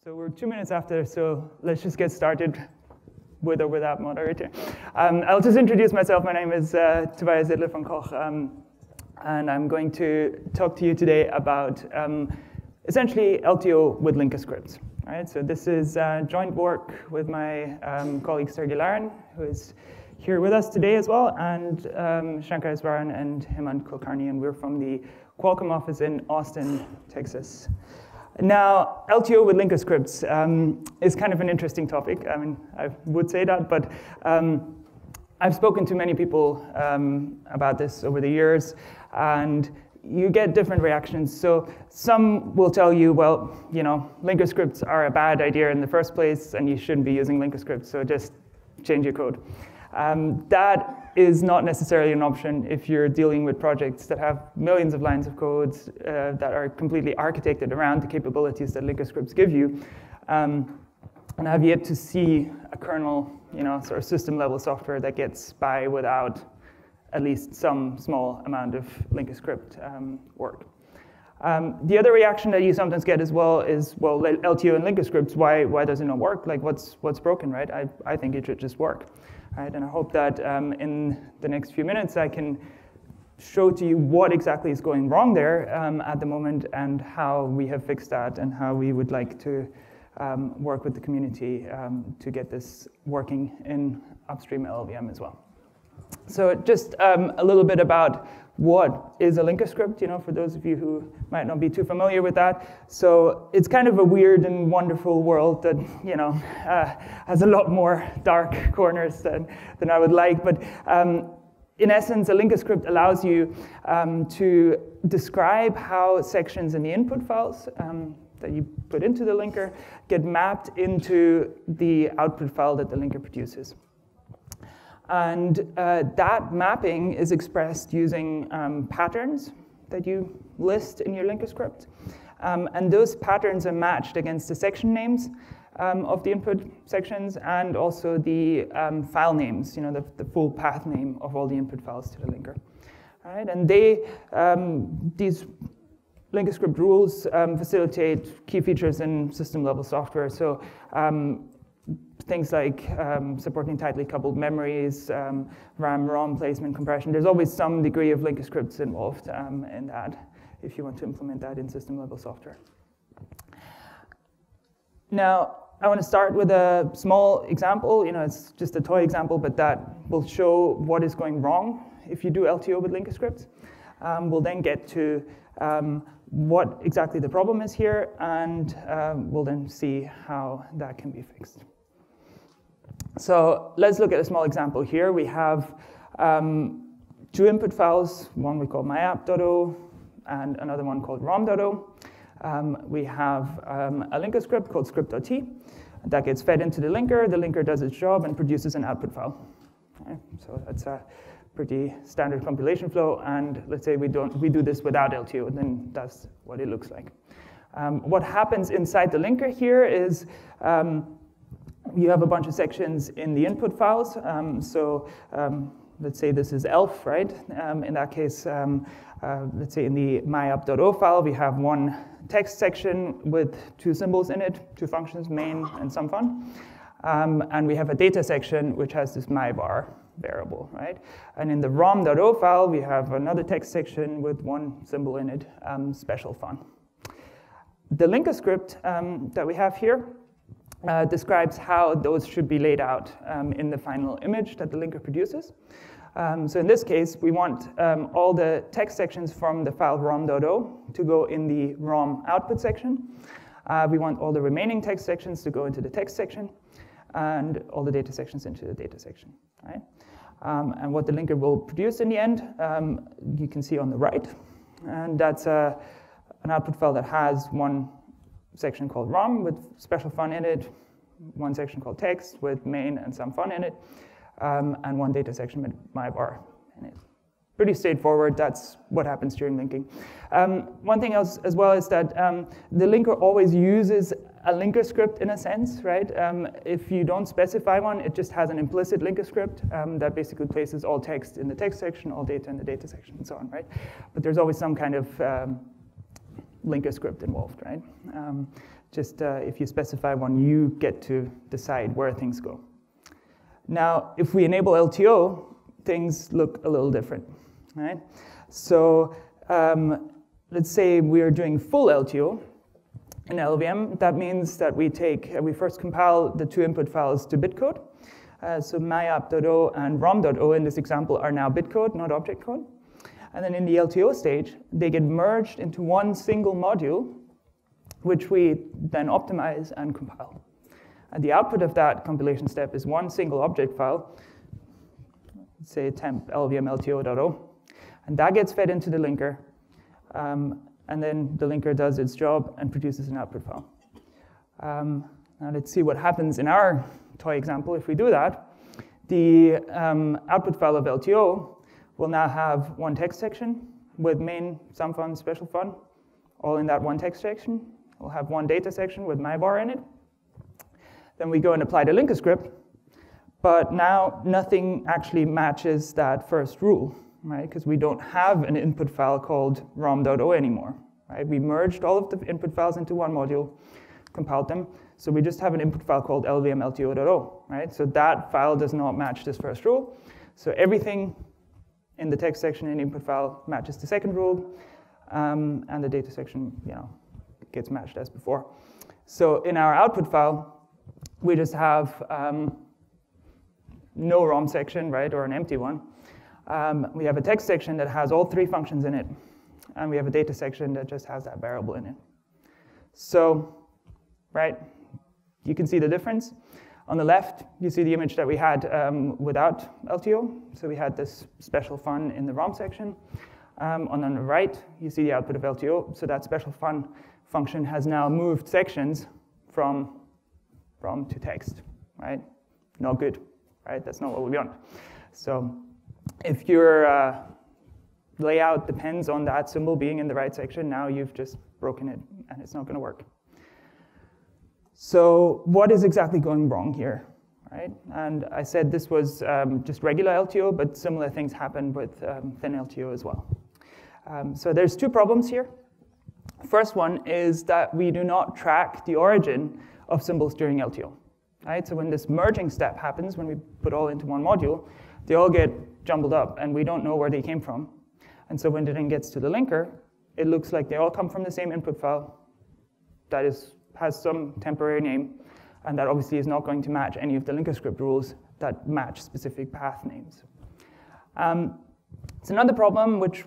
So we're 2 minutes after, so let's just get started with or without moderator. I'll just introduce myself. My name is Tobias Edler von Koch, and I'm going to talk to you today about essentially LTO with linker scripts. Right? So this is joint work with my colleague Sergei Larin, who is here with us today as well, and Shankar Easwaran and Hemant Kulkarni, and we're from the Qualcomm office in Austin, Texas. Now, LTO with linker scripts is kind of an interesting topic. I mean, I would say that, but I've spoken to many people about this over the years, and you get different reactions. So some will tell you, well, you know, linker scripts are a bad idea in the first place, and you shouldn't be using linker scripts, so just change your code. That is not necessarily an option if you're dealing with projects that have millions of lines of code that are completely architected around the capabilities that linker scripts give you. And I've yet to see a kernel, you know, sort of system-level software that gets by without at least some small amount of linker script work. The other reaction that you sometimes get as well is, well, LTO and linker scripts, why does it not work? Like, what's broken, right? I think it should just work. Right, and I hope that in the next few minutes I can show to you what exactly is going wrong there at the moment and how we have fixed that and how we would like to work with the community to get this working in upstream LLVM as well. So just a little bit about what is a linker script, you know, for those of you who might not be too familiar with that. So it's kind of a weird and wonderful world that, you know, has a lot more dark corners than I would like. But in essence, a linker script allows you to describe how sections in the input files that you put into the linker get mapped into the output file that the linker produces. And that mapping is expressed using patterns that you list in your linker script. And those patterns are matched against the section names of the input sections and also the file names, you know, the full path name of all the input files to the linker. All right? And these linker script rules facilitate key features in system-level software. So things like supporting tightly coupled memories, RAM-ROM placement compression. There's always some degree of linker scripts involved in that if you want to implement that in system-level software. Now, I want to start with a small example. You know, it's just a toy example, but that will show what is going wrong if you do LTO with linker scripts. We'll then get to what exactly the problem is here, and we'll then see how that can be fixed. So let's look at a small example here. We have two input files, one we call myapp.o and another one called rom.o. We have a linker script called script.t that gets fed into the linker does its job and produces an output file. Okay, so that's a pretty standard compilation flow, and let's say we do this without LTO, then that's what it looks like. What happens inside the linker here is you have a bunch of sections in the input files. Let's say this is elf, right? In that case, let's say in the myapp.o file, we have one text section with two symbols in it, two functions, main and some fun. And we have a data section which has this myvar variable, right? And in the rom.o file, we have another text section with one symbol in it, special fun. The linker script that we have here describes how those should be laid out in the final image that the linker produces. So in this case, we want all the text sections from the file rom.o to go in the rom output section. We want all the remaining text sections to go into the text section, and all the data sections into the data section. Right? And what the linker will produce in the end, you can see on the right. And that's an output file that has one section called rom with special fun in it, one section called text with main and some fun in it, and one data section with myvar in it. Pretty straightforward. That's what happens during linking. One thing else as well is that the linker always uses a linker script in a sense, right? If you don't specify one, it just has an implicit linker script that basically places all text in the text section, all data in the data section, and so on, right? But there's always some kind of linker script involved, right? Just if you specify one, you get to decide where things go. Now, if we enable LTO, things look a little different, right? So let's say we are doing full LTO in LLVM. That means that we first compile the two input files to bitcode. So myapp.o and rom.o in this example are now bitcode, not object code. And then in the LTO stage, they get merged into one single module, which we then optimize and compile. And the output of that compilation step is one single object file, let's say temp LVM_LTO.o, and that gets fed into the linker, and then the linker does its job and produces an output file. Now let's see what happens in our toy example. If we do that, the output file of LTO will now have one text section with main, sum fun, special fun, all in that one text section. We'll have one data section with my bar in it. Then we go and apply the linker script, but now nothing actually matches that first rule, right? Because we don't have an input file called rom.o anymore, right? We merged all of the input files into one module, compiled them, so we just have an input file called LVM_LTO.o, right? So that file does not match this first rule. So everything in the text section in the input file matches the second rule, and the data section, gets matched as before. So in our output file, we just have no ROM section, right, or an empty one. We have a text section that has all three functions in it, and we have a data section that just has that variable in it. So, right, you can see the difference. On the left, you see the image that we had without LTO. So we had this special fun in the ROM section. On the right, you see the output of LTO. So that special fun function has now moved sections from ROM to text, right? Not good, right? That's not what we want. So if your layout depends on that symbol being in the right section, now you've just broken it, and it's not going to work. So what is exactly going wrong here, right? And I said this was just regular LTO, but similar things happen with thin LTO as well. So there's two problems here. First one is that we do not track the origin of symbols during LTO, right? So when this merging step happens, when we put all into one module, they all get jumbled up, and we don't know where they came from. And so when it then gets to the linker, it looks like they all come from the same input file that has some temporary name, and that obviously is not going to match any of the linker script rules that match specific path names. It's another problem which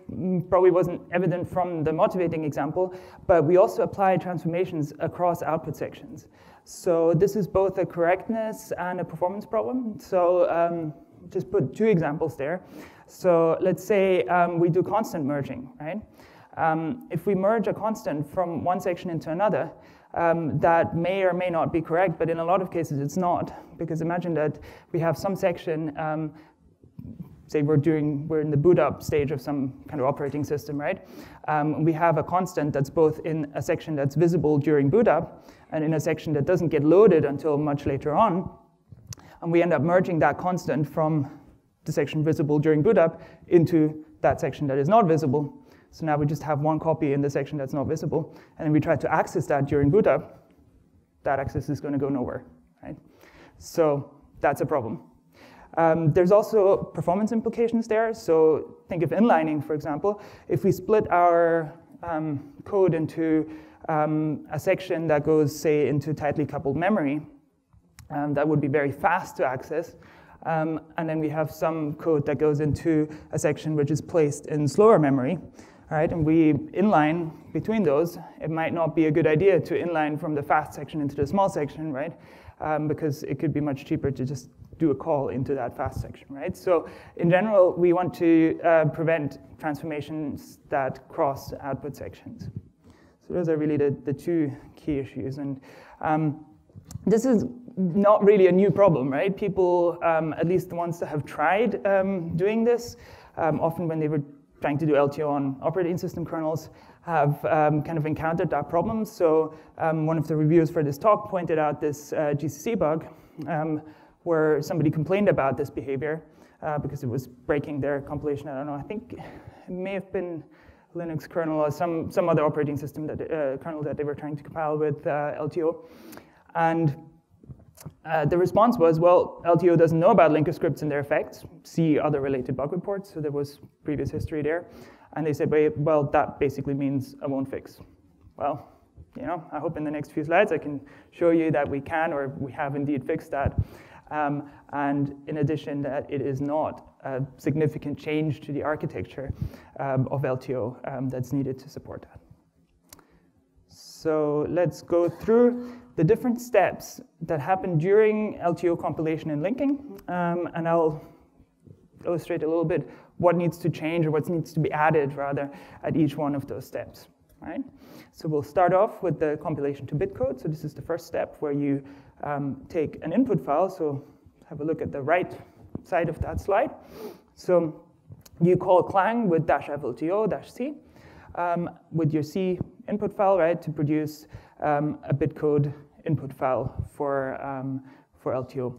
probably wasn't evident from the motivating example, but we also apply transformations across output sections. So this is both a correctness and a performance problem. So just put two examples there. So let's say we do constant merging, right? If we merge a constant from one section into another, that may or may not be correct, but in a lot of cases it's not, because imagine that we have some section, say we're in the boot up stage of some kind of operating system, right? We have a constant that's both in a section that's visible during boot up and in a section that doesn't get loaded until much later on. And we end up merging that constant from the section visible during boot up into that section that is not visible. So now we just have one copy in the section that's not visible, and then we try to access that during boot up. That access is going to go nowhere, right? So that's a problem. There's also performance implications there. So think of inlining, for example. If we split our code into a section that goes, say, into tightly coupled memory, that would be very fast to access. And then we have some code that goes into a section which is placed in slower memory. Right, and we inline between those. It might not be a good idea to inline from the fast section into the small section, right? Because it could be much cheaper to just do a call into that fast section, right? So in general, we want to prevent transformations that cross output sections. So those are really the two key issues. And this is not really a new problem, right? People, at least the ones that have tried doing this, often when they were trying to do LTO on operating system kernels, have kind of encountered that problem. So one of the reviewers for this talk pointed out this GCC bug where somebody complained about this behavior because it was breaking their compilation. I don't know, I think it may have been Linux kernel or some other operating system that kernel that they were trying to compile with LTO. And the response was, well, LTO doesn't know about linker scripts and their effects. See other related bug reports. So there was previous history there. And they said, well, that basically means a won't fix. Well, you know, I hope in the next few slides I can show you that we can, or we have indeed fixed that. And in addition, that it is not a significant change to the architecture of LTO that's needed to support that. So let's go through the different steps that happen during LTO compilation and linking, and I'll illustrate a little bit what needs to change, or what needs to be added, rather, at each one of those steps. Right? So we'll start off with the compilation to bitcode. So this is the first step where you take an input file. So have a look at the right side of that slide. So you call clang with -lto-c with your C input file, right, to produce a bitcode input file for LTO.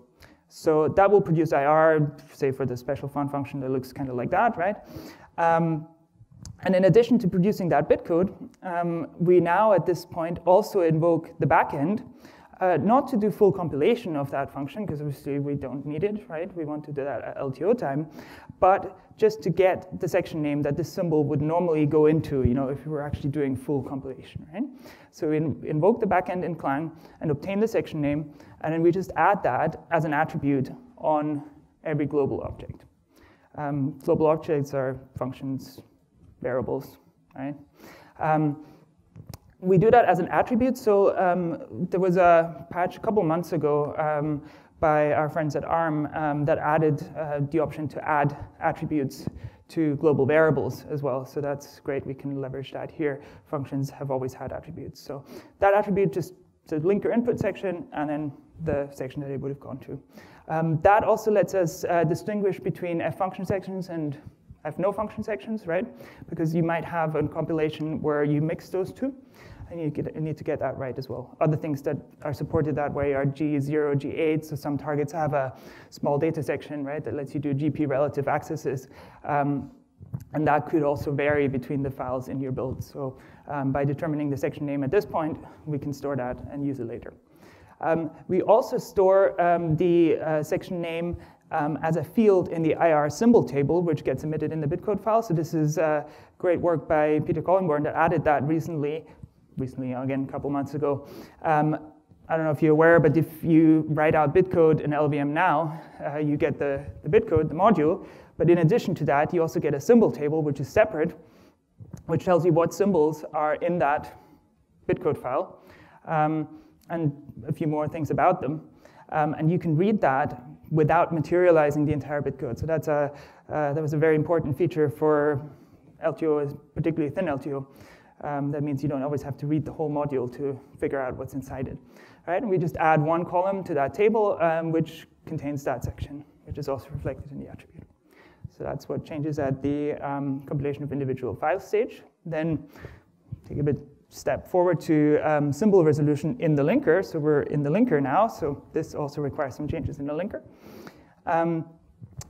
So that will produce IR, say for the special font function that looks kind of like that, right? And in addition to producing that bitcode, we now at this point also invoke the backend, not to do full compilation of that function, because obviously we don't need it, right? We want to do that at LTO time, but just to get the section name that this symbol would normally go into, you know, if we were actually doing full compilation, right? So we invoke the backend in Clang and obtain the section name, and then we just add that as an attribute on every global object. Global objects are functions, variables, right? We do that as an attribute. So there was a patch a couple months ago by our friends at ARM that added the option to add attributes to global variables as well. So that's great. We can leverage that here. Functions have always had attributes. So that attribute just to linker input section and then the section that it would have gone to. That also lets us distinguish between F function sections and F no function sections, right? Because you might have a compilation where you mix those two, and you need to get that right as well. Other things that are supported that way are G0, G8, so some targets have a small data section, right, that lets you do GP relative accesses, and that could also vary between the files in your build. So by determining the section name at this point, we can store that and use it later. We also store the section name as a field in the IR symbol table, which gets emitted in the bitcode file. So this is great work by Peter Collenborn that added that recently, again, a couple months ago. I don't know if you're aware, but if you write out bitcode in LLVM now, you get the bitcode, the module. But in addition to that, you also get a symbol table, which is separate, which tells you what symbols are in that bitcode file, and a few more things about them. And you can read that without materializing the entire bitcode. So that was a very important feature for LTO, particularly thin LTO. That means you don't always have to read the whole module to figure out what's inside it. All right, and we just add one column to that table, which contains that section, which is also reflected in the attribute. So that's what changes at the compilation of individual files stage. Then take a step forward to symbol resolution in the linker. So we're in the linker now, so this also requires some changes in the linker.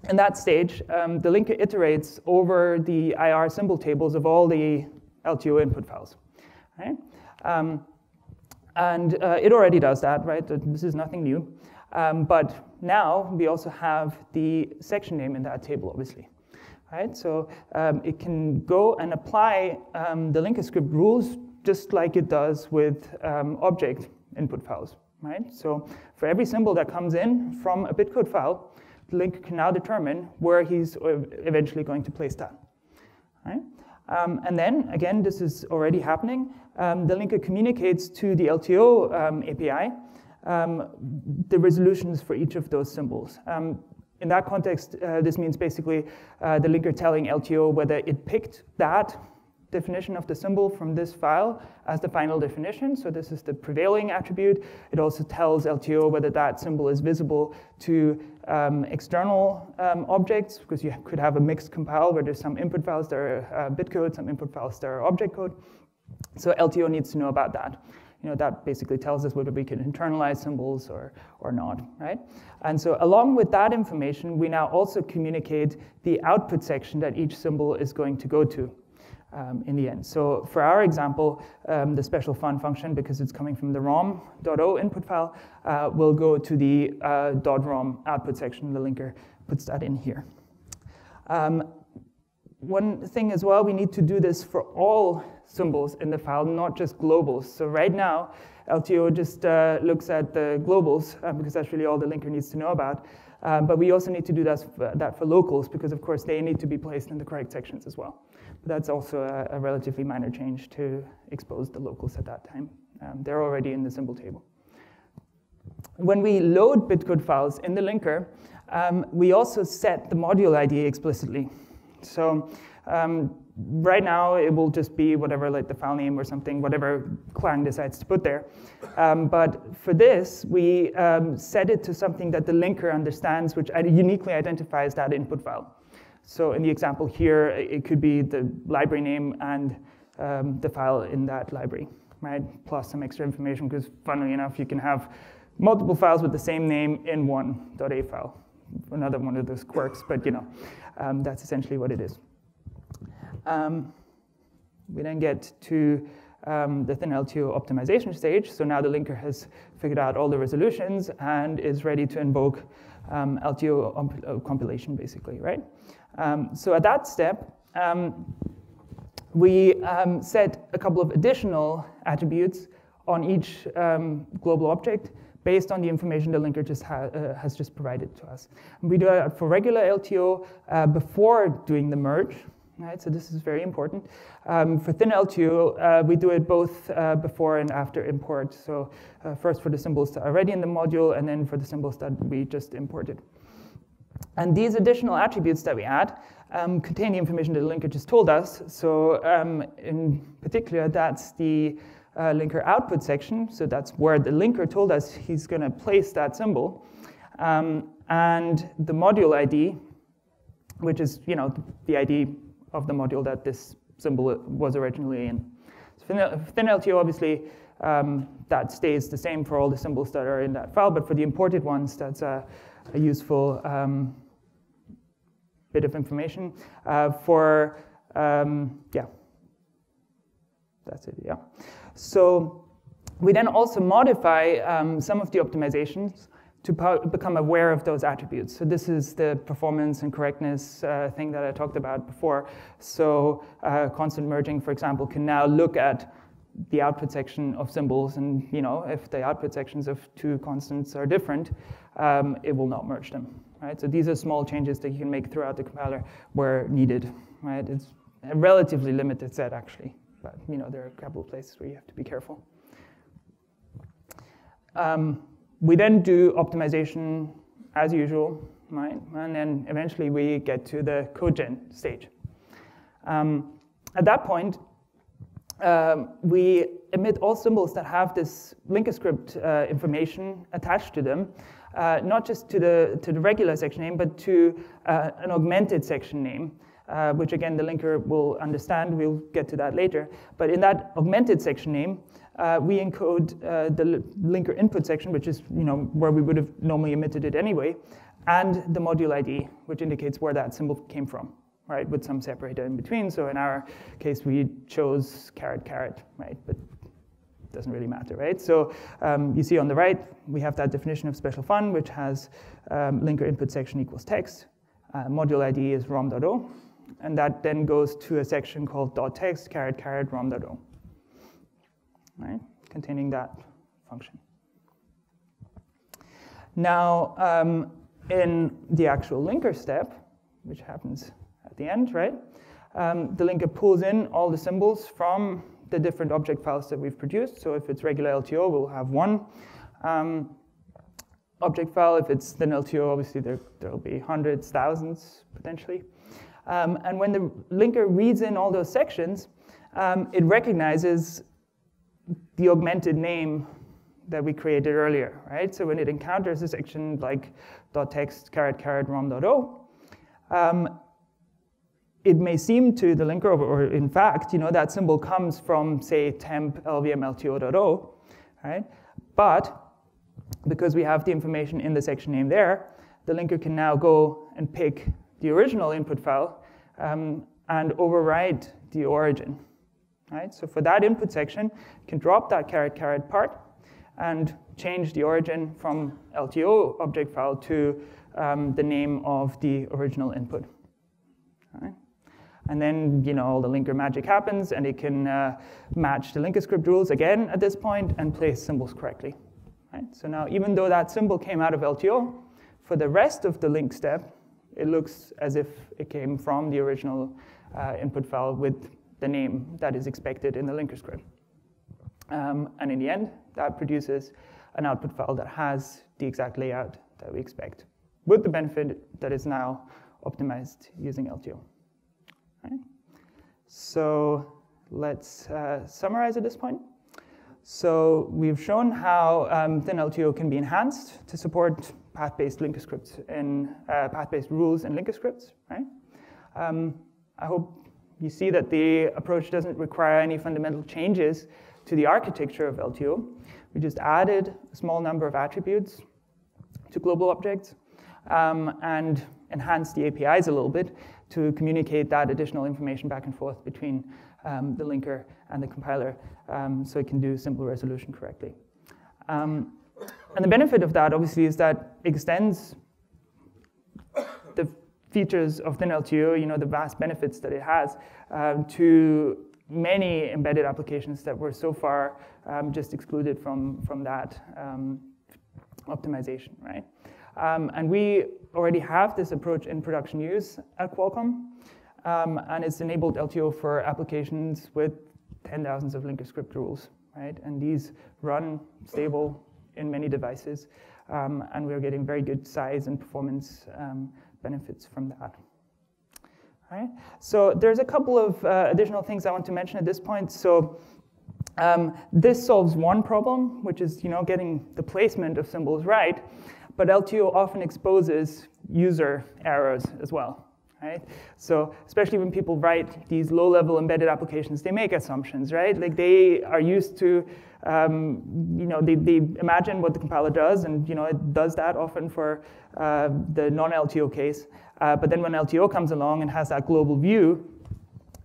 In that stage, the linker iterates over the IR symbol tables of all the LTO input files. Right? And it already does that, right? This is nothing new. But now we also have the section name in that table, obviously. Right? So it can go and apply the linker script rules just like it does with object input files. Right? So for every symbol that comes in from a bitcode file, the linker can now determine where he's eventually going to place that. Right? And then, again, this is already happening. The linker communicates to the LTO API the resolutions for each of those symbols. In that context, this means basically the linker telling LTO whether it picked that definition of the symbol from this file as the final definition. So this is the prevailing attribute. It also tells LTO whether that symbol is visible to external objects, because you could have a mixed compile where there's some input files that are bitcode, some input files that are object code. So LTO needs to know about that. You know, that basically tells us whether we can internalize symbols or not, right? And so along with that information, we now also communicate the output section that each symbol is going to go to. in the end. So for our example, the special fun function, because it's coming from the rom.o input file, will go to the .rom output section. The linker puts that in here. One thing as well, we need to do this for all symbols in the file, not just globals. So right now, LTO just looks at the globals, because that's really all the linker needs to know about. But we also need to do that for locals, because of course they need to be placed in the correct sections as well. But that's also a relatively minor change to expose the locals at that time. They're already in the symbol table. When we load bitcode files in the linker, we also set the module ID explicitly. So right now it will just be whatever, like the file name or something, whatever Clang decides to put there. But for this, we set it to something that the linker understands, which uniquely identifies that input file. So in the example here, it could be the library name and the file in that library, right? Plus some extra information, because funnily enough, you can have multiple files with the same name in one .a file. Another one of those quirks, but you know, that's essentially what it is. We then get to the thin LTO optimization stage. So now the linker has figured out all the resolutions and is ready to invoke LTO compilation, basically, right? So at that step, we set a couple of additional attributes on each global object based on the information the linker just has just provided to us. And we do it for regular LTO before doing the merge, right? So this is very important. For thin LTO, we do it both before and after import. So first for the symbols that are already in the module, and then for the symbols that we just imported. And these additional attributes that we add contain the information that the linker just told us. So in particular, that's the linker output section. So that's where the linker told us he's going to place that symbol. And the module ID, which is, you know, the ID of the module that this symbol was originally in. So for thin LTO, obviously, that stays the same for all the symbols that are in that file. But for the imported ones, that's a useful bit of information. Yeah, that's it, yeah. So we then also modify some of the optimizations to become aware of those attributes. So this is the performance and correctness thing that I talked about before. So constant merging, for example, can now look at the output section of symbols, and you know, if the output sections of two constants are different, it will not merge them, right? So these are small changes that you can make throughout the compiler where needed, right? It's a relatively limited set, actually. But you know, there are a couple of places where you have to be careful. We then do optimization as usual, right? And then eventually we get to the code gen stage. At that point, we emit all symbols that have this linker script information attached to them, not just to the regular section name, but to an augmented section name. Which again the linker will understand. We'll get to that later. But in that augmented section name, we encode the linker input section, which is, you know, where we would have normally emitted it anyway, and the module ID, which indicates where that symbol came from, right, with some separator in between. So in our case, we chose .. right, but it doesn't really matter, right? So you see on the right, we have that definition of special fun, which has linker input section equals text. Module ID is rom.o. And that then goes to a section called .text .. rom.o, right, containing that function. Now, in the actual linker step, which happens at the end, right, the linker pulls in all the symbols from the different object files that we've produced. So if it's regular LTO, we'll have one object file. If it's thin LTO, obviously there'll be hundreds, thousands, potentially. And when the linker reads in all those sections, it recognizes the augmented name that we created earlier, right? So when it encounters a section like .text .. rom.o, it may seem to the linker, or in fact, you know, that symbol comes from, say, temp LVM LTO.o, right? But because we have the information in the section name there, the linker can now go and pick the original input file and override the origin. Right? So for that input section, you can drop that __ part and change the origin from LTO object file to the name of the original input. All right? And then, all the linker magic happens, and it can match the linker script rules again at this point and place symbols correctly. Right? So now, even though that symbol came out of LTO, for the rest of the link step, it looks as if it came from the original input file with the name that is expected in the linker script. And in the end, that produces an output file that has the exact layout that we expect, with the benefit that it's now optimized using LTO. Right? So let's summarize at this point. So we've shown how thin LTO can be enhanced to support path-based linker scripts in path-based rules in linker scripts. Right? I hope you see that the approach doesn't require any fundamental changes to the architecture of LTO. We just added a small number of attributes to GlobalObjects and enhanced the APIs a little bit to communicate that additional information back and forth between the linker and the compiler so it can do simple resolution correctly. And the benefit of that, obviously, is that it extends the features of thin LTO, the vast benefits that it has, to many embedded applications that were so far just excluded from that optimization, right? And we already have this approach in production use at Qualcomm, and it's enabled LTO for applications with 10,000s of linker script rules, right? And these run stable in many devices, and we're getting very good size and performance benefits from that. All right? So there's a couple of additional things I want to mention at this point. So this solves one problem, which is getting the placement of symbols right, but LTO often exposes user errors as well. Right? So especially when people write these low-level embedded applications, they make assumptions, right? Like they are used to, they imagine what the compiler does, and it does that often for the non-LTO case. But then when LTO comes along and has that global view,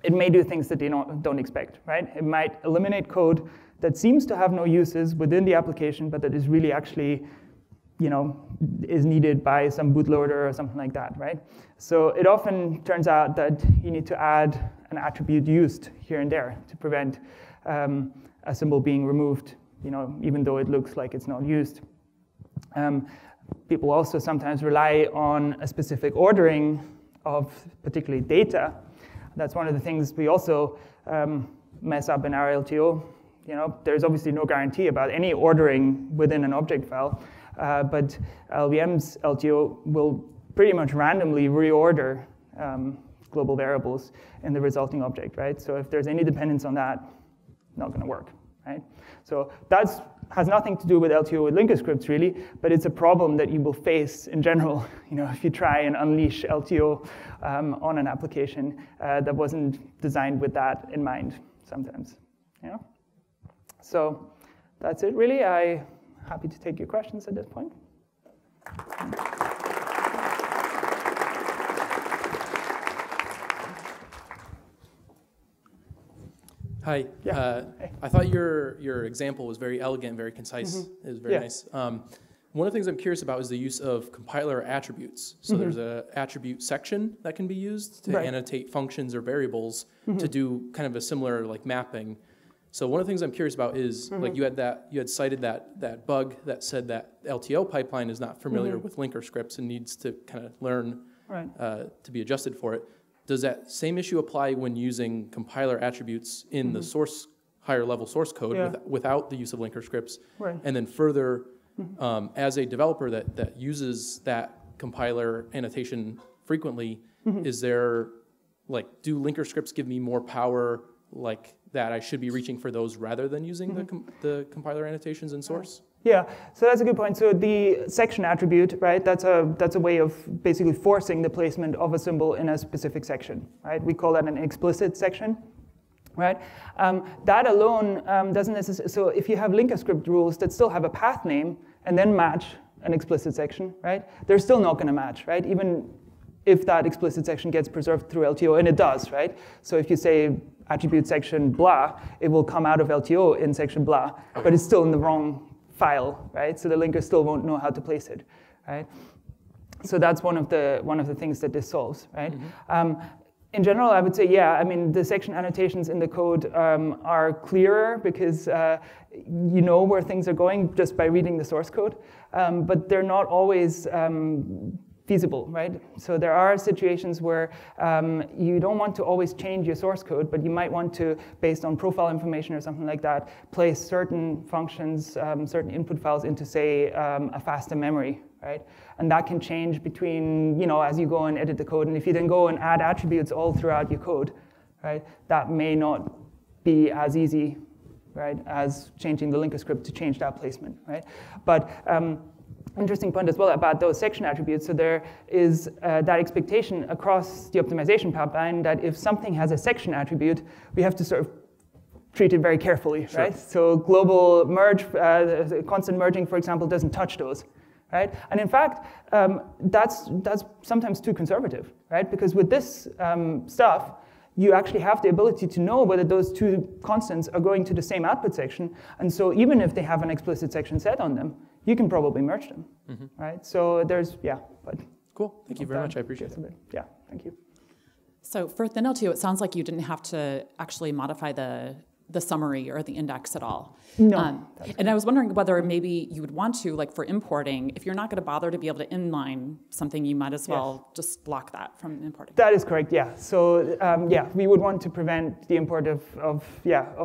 it may do things that they don't expect, right? It might eliminate code that seems to have no uses within the application, but that is really actually is needed by some bootloader or something like that, right? So it often turns out that you need to add an attribute used here and there to prevent a symbol being removed, even though it looks like it's not used. People also sometimes rely on a specific ordering of particularly data. That's one of the things we also mess up in our LTO. There's obviously no guarantee about any ordering within an object file. But LLVM's LTO will pretty much randomly reorder global variables in the resulting object, right? So if there's any dependence on that, not going to work, right? So that has nothing to do with LTO with linker scripts, really, but it's a problem that you will face in general, if you try and unleash LTO on an application that wasn't designed with that in mind sometimes, So that's it, really. I'm happy to take your questions at this point. Hi. Yeah. Hey. I thought your example was very elegant, very concise. Mm-hmm. It was very nice. One of the things I'm curious about is the use of compiler attributes. So there's an attribute section that can be used to annotate functions or variables to do kind of a similar mapping. So one of the things I'm curious about is you had cited that bug that said that LTO pipeline is not familiar with linker scripts and needs to kind of learn to be adjusted for it. Does that same issue apply when using compiler attributes in the higher level source code without the use of linker scripts? Right. And then further, as a developer that uses that compiler annotation frequently, is there do linker scripts give me more power that I should be reaching for those rather than using the compiler annotations in source? Yeah, so that's a good point. So the section attribute, right, that's a way of basically forcing the placement of a symbol in a specific section, right? We call that an explicit section, right? That alone doesn't necessarily, so if you have linker script rules that still have a path name and then match an explicit section, right, they're still not going to match, right? Even if that explicit section gets preserved through LTO, and it does, right? So if you say attribute section blah, it will come out of LTO in section blah, but it's still in the wrong file, right? So the linker still won't know how to place it, right? So that's one of the things that this solves, right? In general, I would say, yeah, I mean, the section annotations in the code are clearer because you know where things are going just by reading the source code, but they're not always feasible, right? So there are situations where you don't want to always change your source code, but you might want to, based on profile information or something like that, place certain functions, certain input files into, say, a faster memory, right? And that can change between, as you go and edit the code. And if you then go and add attributes all throughout your code, right, that may not be as easy, right, as changing the linker script to change that placement, right? But interesting point as well about those section attributes. So there is that expectation across the optimization pipeline that if something has a section attribute, we have to sort of treat it very carefully, sure. Right? So global merge, constant merging, for example, doesn't touch those. Right? And in fact, that's sometimes too conservative, right? Because with this stuff, you actually have the ability to know whether those two constants are going to the same output section. And so even if they have an explicit section set on them, you can probably merge them, right? So there's, but. Cool, thank you very much, I appreciate it. Yeah, thank you. So for thin LTO, it sounds like you didn't have to actually modify the summary or the index at all. No. And I was wondering whether maybe you would want to, like for importing, if you're not going to bother to be able to inline something, you might as well just block that from importing. That is correct, yeah. So we would want to prevent the import of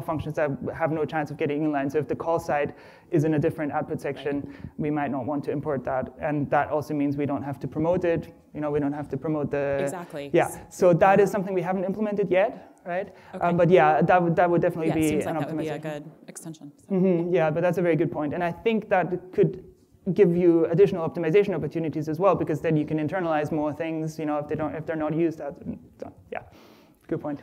functions that have no chance of getting inline. So if the call side is in a different output section, we might not want to import that. And that also means we don't have to promote it. We don't have to promote the... Exactly. Yeah, so that is something we haven't implemented yet. Right, okay. But yeah, that would definitely be it seems like an that would be a optimization. good extension. So. Yeah, but that's a very good point, and I think that could give you additional optimization opportunities as well, because then you can internalize more things. If they're not used. Yeah, good point.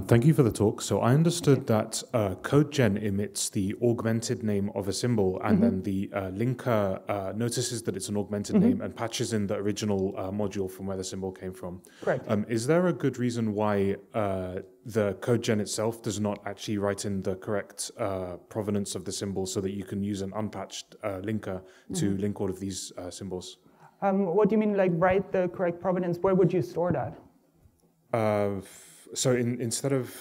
Thank you for the talk. So I understood that CodeGen emits the augmented name of a symbol, and then the linker notices that it's an augmented name and patches in the original module from where the symbol came from. Correct. Is there a good reason why the CodeGen itself does not actually write in the correct provenance of the symbol so that you can use an unpatched linker to link all of these symbols? What do you mean, like write the correct provenance? Where would you store that? So instead of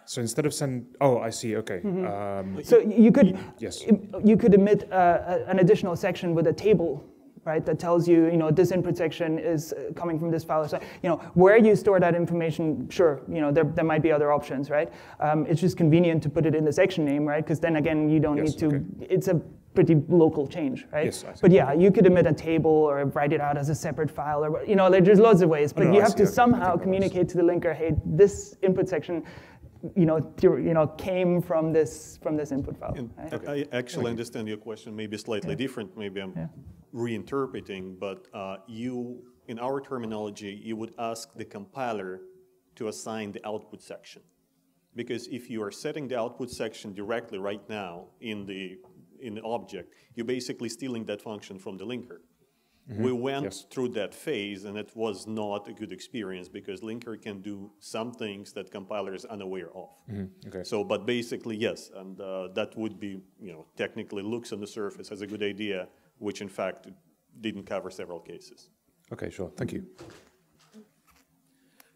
send. Oh, I see. Okay. So you could you could emit an additional section with a table, right? That tells you this input section is coming from this file. So where you store that information. Sure, there might be other options, right? It's just convenient to put it in the section name, right? Because then again, you don't need to. Okay. It's a pretty local change, right? Yes, but yeah, you could emit a table or write it out as a separate file, or there's loads of ways. But you have to somehow communicate to the linker, hey, this input section, came from this input file. Right? I actually understand your question, maybe slightly different. Maybe I'm reinterpreting, but in our terminology, you would ask the compiler to assign the output section, because if you are setting the output section directly right now in the object, you're basically stealing that function from the linker. We went through that phase, and it was not a good experience because linker can do some things that compiler is unaware of. Okay. So, but basically, yes, and that would be, technically looks on the surface as a good idea, which in fact didn't cover several cases. Okay, sure. Thank you.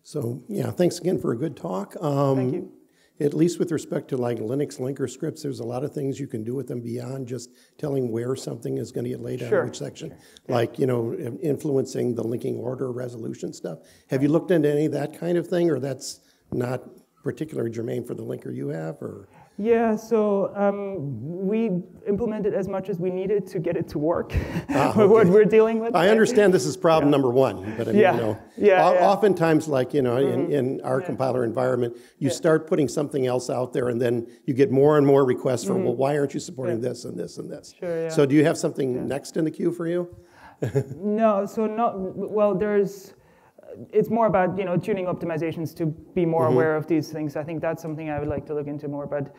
So, yeah, thanks again for a good talk. Thank you. At least with respect to like Linux linker scripts, there's a lot of things you can do with them beyond just telling where something is going to get laid out in which section. Like, influencing the linking order resolution stuff. Have you looked into any of that kind of thing, or that's not particularly germane for the linker you have, or? Yeah, so we implemented as much as we needed to get it to work with what we're dealing with. I understand this is problem number one, but I mean, oftentimes, like, in our compiler environment, you start putting something else out there, and then you get more and more requests for, well, why aren't you supporting this and this and this? Sure, So do you have something next in the queue for you? No, so it's more about tuning optimizations to be more aware of these things. I think that's something I would like to look into more. But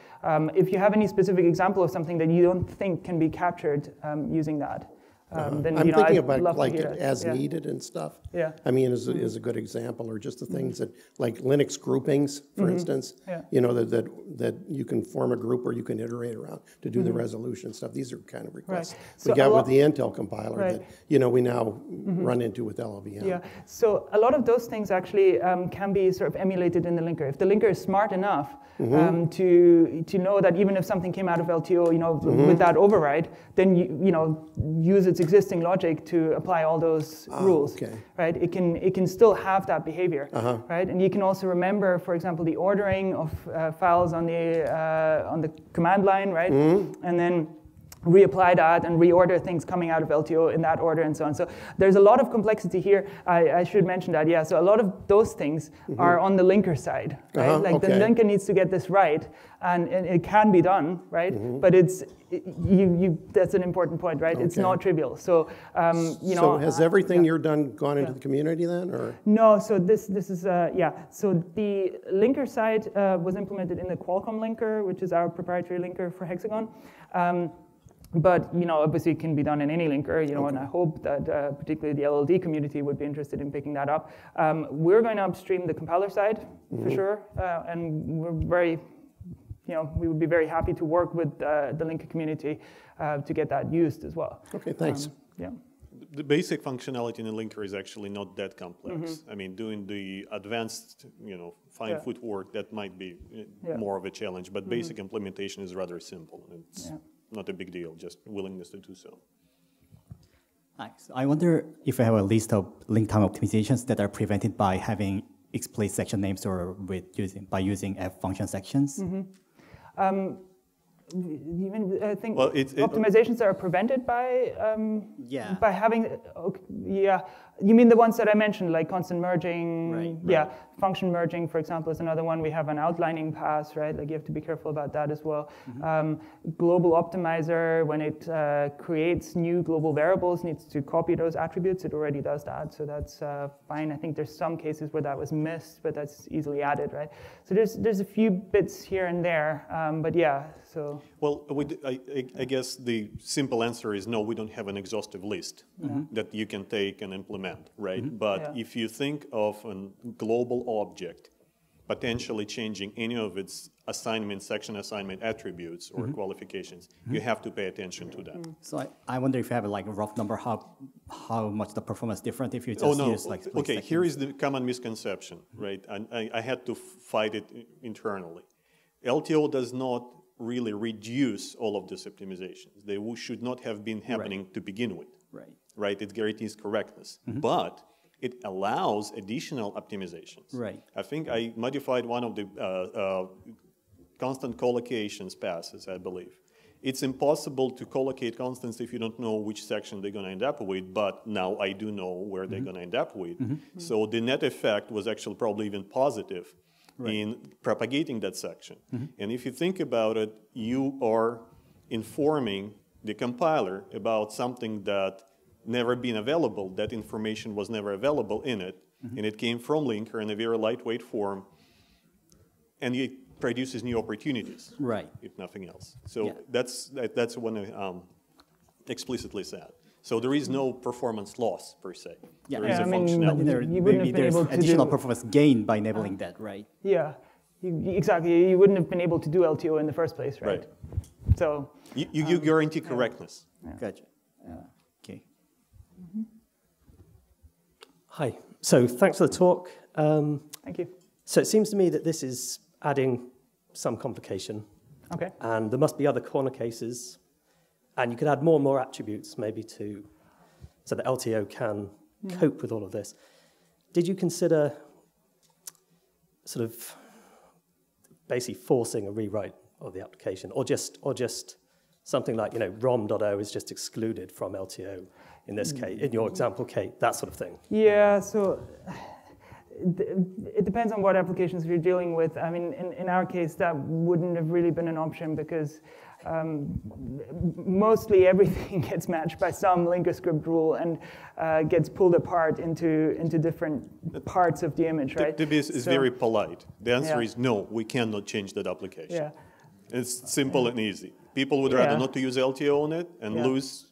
if you have any specific example of something that you don't think can be captured using that, then I'm thinking about love like to hear that. as needed and stuff. Yeah. I mean, is a good example, or just the things that, like Linux groupings, for instance, you know, that you can form a group or you can iterate around to do the resolution stuff. These are kind of requests So we got with the Intel compiler that, you know, we now run into with LLVM. Yeah, so a lot of those things actually can be sort of emulated in the linker. If the linker is smart enough to know that even if something came out of LTO, you know, with that override, then you know, use its existing logic to apply all those rules, right? It can still have that behavior, right? And you can also remember, for example, the ordering of files on the command line, right? And then reapply that and reorder things coming out of LTO in that order and so on. So there's a lot of complexity here. I should mention that, yeah. So a lot of those things are on the linker side, right? Like the linker needs to get this right, and it can be done, right? But that's an important point, right? It's not trivial. So, you know. So has everything you're done gone into the community then, or? No, so this is, yeah. So the linker side was implemented in the Qualcomm linker, which is our proprietary linker for Hexagon. But you know, obviously, it can be done in any linker. You know, and I hope that particularly the LLD community would be interested in picking that up. We're going to upstream the compiler side for sure, and we're very, you know, we would be very happy to work with the linker community to get that used as well. Okay, thanks. Yeah. The basic functionality in a linker is actually not that complex. I mean, doing the advanced, you know, fine footwork, that might be more of a challenge, but basic implementation is rather simple. It's not a big deal, just willingness to do so. So I wonder if I have a list of link time optimizations that are prevented by having explicit section names or by using F function sections. Even I think optimizations are prevented by having you mean the ones that I mentioned, like constant merging, function merging, for example, is another one. We have an outlining pass, right? Like you have to be careful about that as well. Global optimizer, when it creates new global variables, needs to copy those attributes. It already does that, so that's fine. I think there's some cases where that was missed, but that's easily added, right? So there's a few bits here and there, but yeah. So well, I guess the simple answer is no. We don't have an exhaustive list that you can take and implement, right? But if you think of a global object potentially changing any of its assignment, section assignment attributes or qualifications, you have to pay attention to that. So I wonder if you have like a rough number how much the performance different if you just use like split sections. Here is the common misconception, right? And I had to fight it internally. LTO does not really reduce all of these optimizations. They should not have been happening to begin with. Right? It guarantees correctness, but it allows additional optimizations. I think I modified one of the constant collocations passes, I believe. It's impossible to collocate constants if you don't know which section they're going to end up with, but now I do know where they're going to end up with. So the net effect was actually probably even positive in propagating that section. And if you think about it, you are informing the compiler about something that never been available. That information was never available in it, and it came from linker in a very lightweight form, and it produces new opportunities, if nothing else. So that's what I explicitly said. So there is no performance loss per se. There is a functionality. There's additional performance gain by enabling that, right? Yeah, exactly. You wouldn't have been able to do LTO in the first place, right? So you guarantee correctness. Gotcha. Okay. Hi. So thanks for the talk. Thank you. So it seems to me that this is adding some complication. Okay. And there must be other corner cases. And you could add more and more attributes maybe so that LTO can cope with all of this. Did you consider sort of basically forcing a rewrite of the application, or just something like, you know, rom.o is just excluded from LTO in this case, in your example, Kate, that sort of thing? Yeah, so it depends on what applications you're dealing with. I mean, in our case, that wouldn't have really been an option because mostly everything gets matched by some linker script rule and gets pulled apart into different parts of the image, right? Tobias is very polite. The answer is no, we cannot change that application. It's simple and easy. People would rather not to use LTO on it and lose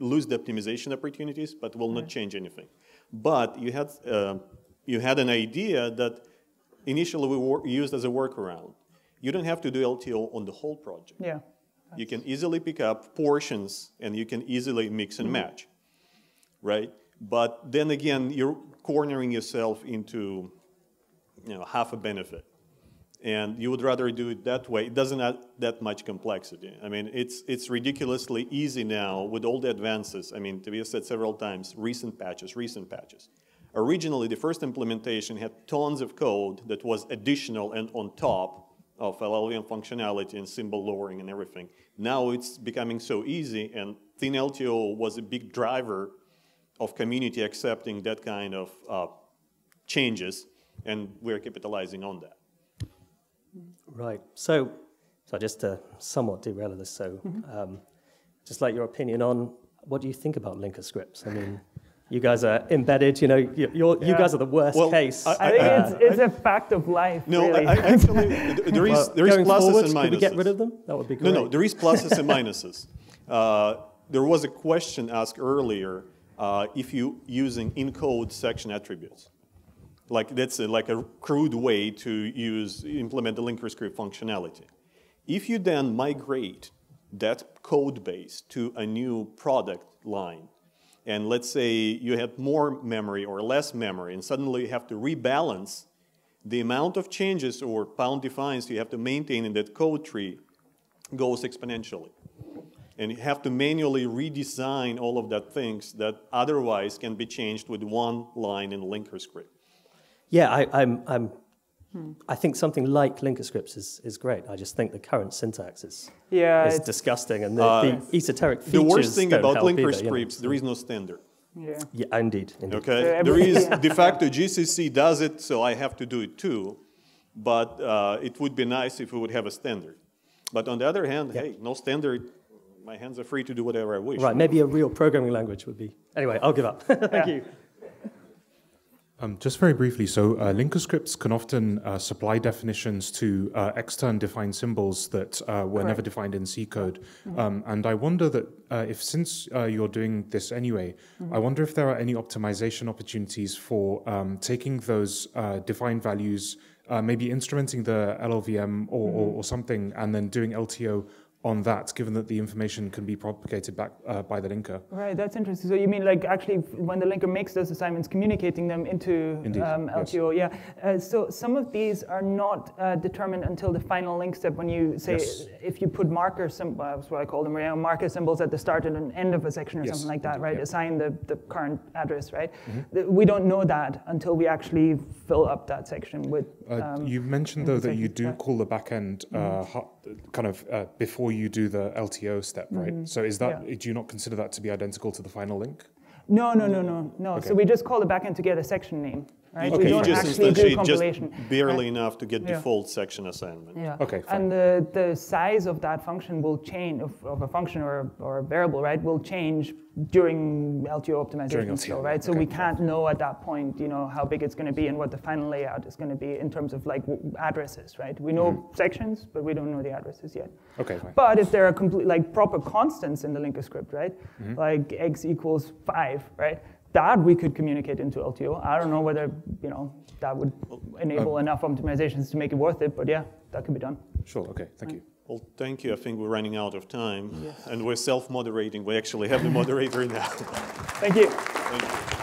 lose the optimization opportunities, but will not change anything. But you had an idea that initially we used as a workaround. You don't have to do LTO on the whole project. Yeah. You can easily pick up portions, and you can easily mix and match, right? But then again, you're cornering yourself into half a benefit. And you would rather do it that way. It doesn't add that much complexity. I mean, it's ridiculously easy now with all the advances. I mean, Tobias said several times, recent patches. Originally, the first implementation had tons of code that was additional and on top of LLVM functionality and symbol lowering and everything. Now it's becoming so easy, and thin LTO was a big driver of community accepting that kind of changes, and we're capitalizing on that. Right. So just to somewhat derail this, just like your opinion on what do you think about linker scripts? I mean, you guys are embedded. You guys are the worst case. I think it's a fact of life. No, really. actually, there is pluses and minuses. Could we get rid of them? That would be great. No, there is pluses and minuses. There was a question asked earlier if you using encode section attributes. Like that's like a crude way to implement the linker script functionality. If you then migrate that code base to a new product line, and let's say you have more memory or less memory, and suddenly you have to rebalance the amount of changes or pound defines you have to maintain in that code tree goes exponentially. And you have to manually redesign all of that things that otherwise can be changed with one line in the linker script. Yeah, I think something like linker scripts is great. I just think the current syntax is disgusting, and the esoteric features. The worst thing about linker either, scripts, there is no standard. Yeah, indeed. Okay, there is de facto GCC does it, so I have to do it too. But it would be nice if we would have a standard. But on the other hand, hey, no standard. My hands are free to do whatever I wish. Right, maybe a real programming language would be. Anyway, I'll give up. Thank you. Just very briefly, so linker scripts can often supply definitions to external defined symbols that were never defined in C code. And I wonder that since you're doing this anyway, I wonder if there are any optimization opportunities for taking those defined values, maybe instrumenting the LLVM or something, and then doing LTO on that, given that the information can be propagated back by the linker. Right, that's interesting. So you mean like actually when the linker makes those assignments, communicating them into LTO? Yes. Yeah. So some of these are not determined until the final link step when you say, if you put marker symbols, that's what I call them, marker symbols at the start and an end of a section or something like that, right? Yeah. Assign the current address, right? We don't know that until we actually fill up that section with... you mentioned though that you do call the backend before you do the LTO step, right? So is that, do you not consider that to be identical to the final link? No. Okay. So we just call the backend to get a section name, right? Okay. We don't actually do compilation. Just barely enough to get default section assignment. Yeah. Okay. Fine. And the size of that function will change, of a function or a variable, right, will change during LTO optimization, right? So we can't know at that point, how big it's going to be and what the final layout is going to be in terms of like addresses, right? We know sections, but we don't know the addresses yet. Okay, fine. But if there are complete, proper constants in the linker script, right? Like x equals 5, right? That we could communicate into LTO. I don't know whether, that would enable enough optimizations to make it worth it, but yeah, that could be done. Sure, okay, thank you. Well, thank you. I think we're running out of time. Yes. And we're self-moderating. We actually have the moderator now. Thank you. Thank you.